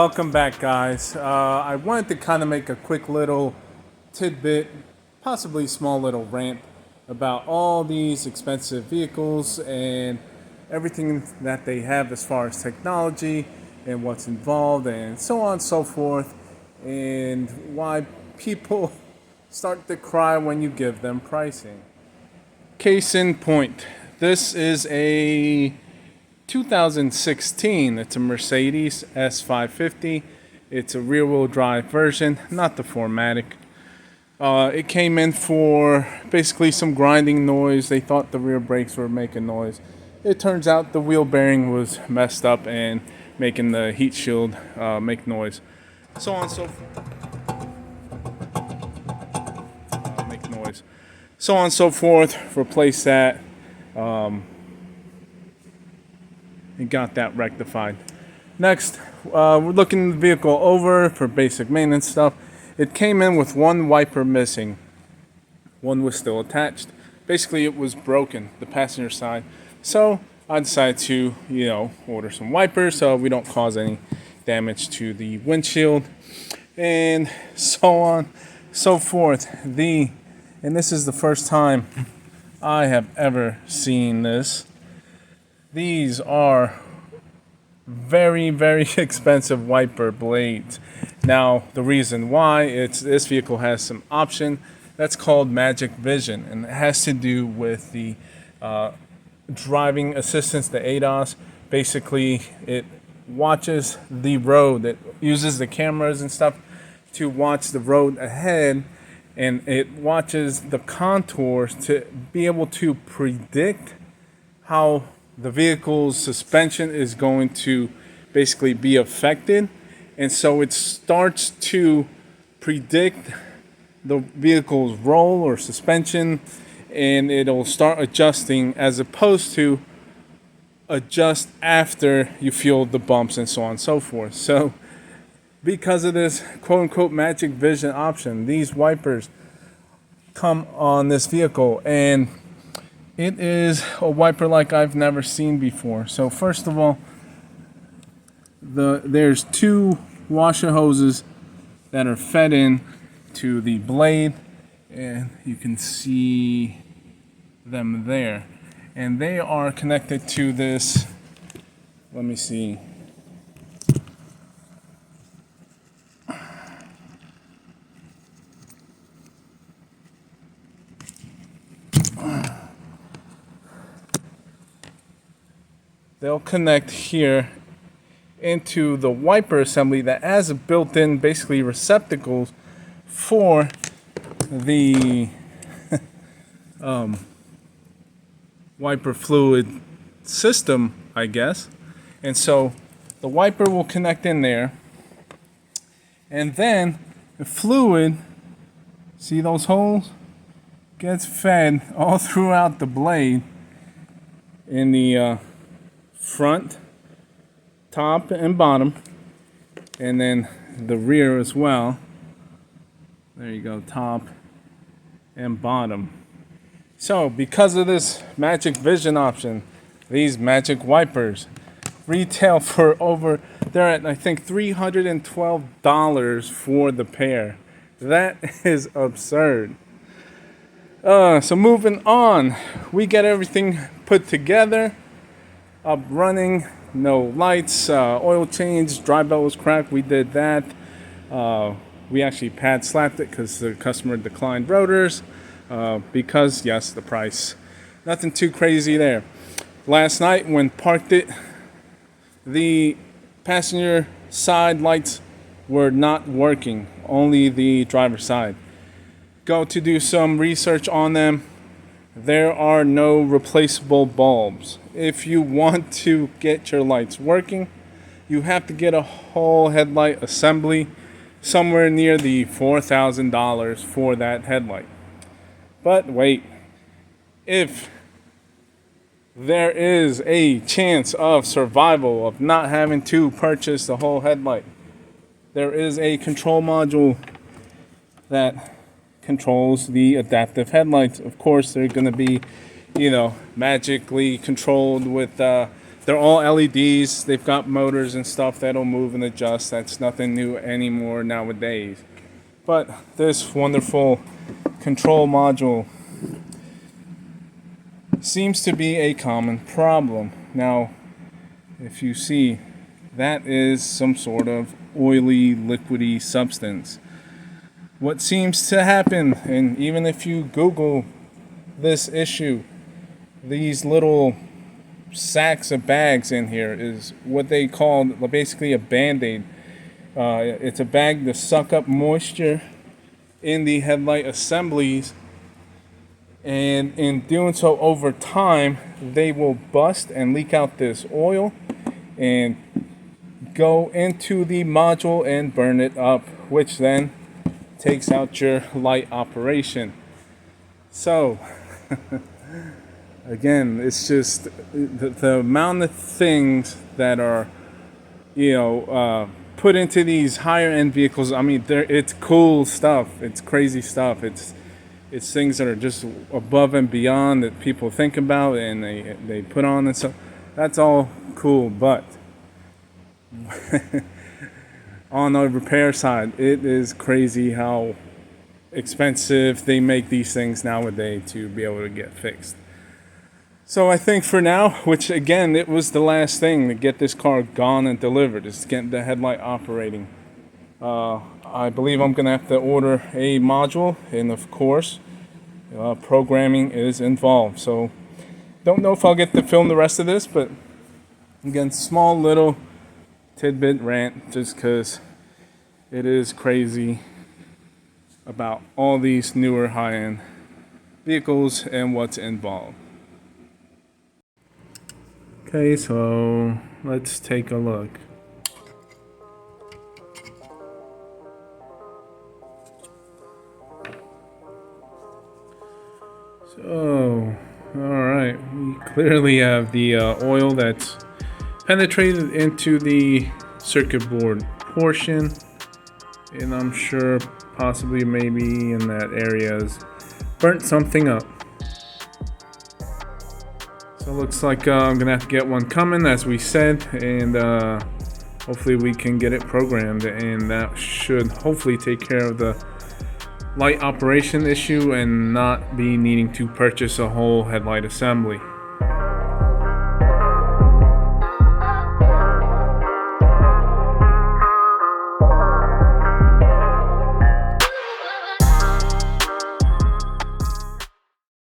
Welcome back, guys. I wanted to kind of make a quick little tidbit, possibly small little rant about all these expensive vehicles and everything that they have as far as technology and what's involved and so on and so forth, and why people start to cry when you give them pricing. Case in point, this is a 2016. It's a Mercedes S550. It's a rear-wheel drive version, not the 4MATIC. It came in for basically some grinding noise. They thought the rear brakes were making noise. It turns out the wheel bearing was messed up and making the heat shield make noise. So on and so forth. Make noise. So on and so forth. Replace that. And got that rectified. Next, we're looking the vehicle over for basic maintenance stuff. It came in with one wiper missing. One was still attached. Basically, it was broken, the passenger side. So I decided to, order some wipers so we don't cause any damage to the windshield, and so on, so forth. And this is the first time I have ever seen this. These are very, very expensive wiper blades. Now, the reason why, this vehicle has some option that's called Magic Vision, and it has to do with the driving assistance, the ADAS. Basically, it watches the road. It uses the cameras and stuff to watch the road ahead, and it watches the contours to be able to predict how the vehicle's suspension is going to basically be affected. And so it starts to predict the vehicle's roll or suspension, and it'll start adjusting as opposed to adjust after you feel the bumps and so on and so forth. So because of this quote-unquote Magic Vision option, these wipers come on this vehicle, and it is a wiper like I've never seen before. So first of all, there's two washer hoses that are fed in to the blade, and you can see them there. And they are connected to this, let me see. They'll connect here into the wiper assembly that has built-in basically receptacles for the wiper fluid system, I guess. And so the wiper will connect in there, and then the fluid, see those holes, gets fed all throughout the blade in the front, top, and bottom, and then the rear as well. There you go, top and bottom. So because of this Magic Vision option, these magic wipers retail for they're at I think $312 for the pair. That is absurd. So moving on, we get everything put together, up running, no lights, oil change, dry belt was cracked, we did that. We actually pad slapped it because the customer declined rotors, because yes, the price. Nothing too crazy there. Last night when parked it, the passenger side lights were not working, only the driver's side. Go to do some research on them. There are no replaceable bulbs. If you want to get your lights working, you have to get a whole headlight assembly, somewhere near the $4,000 for that headlight. But wait, if there is a chance of survival of not having to purchase the whole headlight, there is a control module that controls the adaptive headlights. Of course, they're going to be, magically controlled with they're all LEDs. They've got motors and stuff that'll move and adjust. That's nothing new anymore nowadays. But this wonderful control module seems to be a common problem. Now, if you see, that is some sort of oily, liquidy substance. What seems to happen, and even if you Google this issue, these little sacks of bags in here is what they call basically a Band-Aid. It's a bag to suck up moisture in the headlight assemblies, and in doing so over time, they will bust and leak out this oil and go into the module and burn it up, which then takes out your light operation. So again, it's just the amount of things that are, put into these higher end vehicles. I mean, it's cool stuff. It's crazy stuff. It's things that are just above and beyond that people think about and they put on, and so that's all cool. But on the repair side, it is crazy how expensive they make these things nowadays to be able to get fixed. So I think for now, which again, it was the last thing to get this car gone and delivered, is getting the headlight operating. I believe I'm going to have to order a module, and of course, programming is involved. So don't know if I'll get to film the rest of this, but again, small little tidbit rant, just because it is crazy about all these newer high-end vehicles and what's involved. Okay, so let's take a look. So, alright, we clearly have the oil that's penetrated into the circuit board portion, and I'm sure possibly maybe in that area has burnt something up. So it looks like I'm gonna have to get one coming, as we said, and hopefully we can get it programmed, and that should hopefully take care of the light operation issue and not be needing to purchase a whole headlight assembly.